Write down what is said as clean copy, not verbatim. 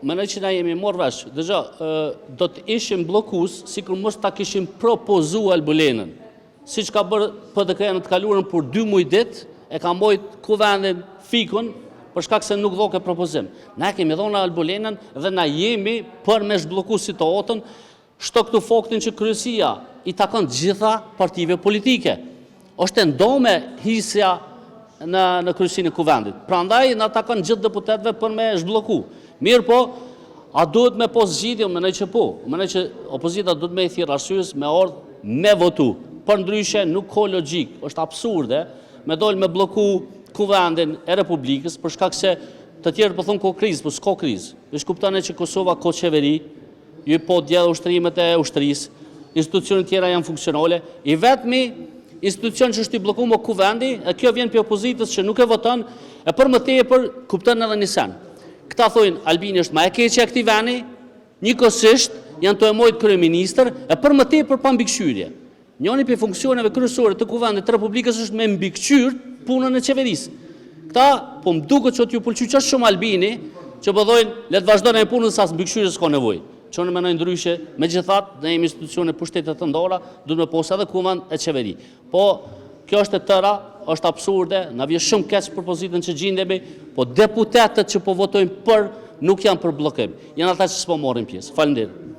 mendoj që na jemi morë vesh, do të ishim blokus, sikur mos ta kishim propozuar Albulenën. Siç ka bërë PDK në të kaluarën për 2 muaj ditë, e ka mbajt kuvendin fikun për shkak se nuk dhoke propozim. Na kemi dhënë Albulenën dhe na jemi për me zhblloku situatën, shto këtu faktin që kryesia i takon gjitha partive politike. Është ndome hisja në kryesinë e kuvendit. Prandaj na takon gjithë deputetëve për me zhblloku. Mirë po, a duhet me pos zgjidhje? Mendoj që po. Mendoj që opozita duhet me i thirrë arsyes me ardh me votu. Për ndryshe nuk ka logjik, është absurde me dol me bloku kuvendin e Republikës për shkak se të tjerë po thonë ko krizë, po s'ka krizë. Veç kuptoni që Kosova ka qeveri, ju po djedh ushtrimet e ushtrisë, institucionet tjera janë funksionale, i vetmi institucion që është i bloku me kuvendi, e kjo vjen për opozitës që nuk e voton, e për më tepër kupton edhe një sen. Këta thojnë Albini është më e keqja këtij vendi, njëkohësisht janë të emojt kryeministër, e për më tepër pa mbikëqyrje. Njëri për funksioneve kryesore të kuvendit të Republikës është me mbikëqyr punën e qeverisë. Këta po më duket që t'ju pëlqej çështë shumë Albini, që po thojnë le të vazhdojnë punën sa mbikëqyrjes s'ka nevojë. Që unë mendoj ndryshe, megjithatë ne jemi institucione pushtete të ndara, duhet me posë edhe kuvend e qeveri. Po kjo është e tëra, është absurde, na vjen shumë keq për pozitën që gjendemi, po deputetët që po votojnë për nuk janë për bllokim. Janë ata që s'po marrin pjesë. Faleminderit.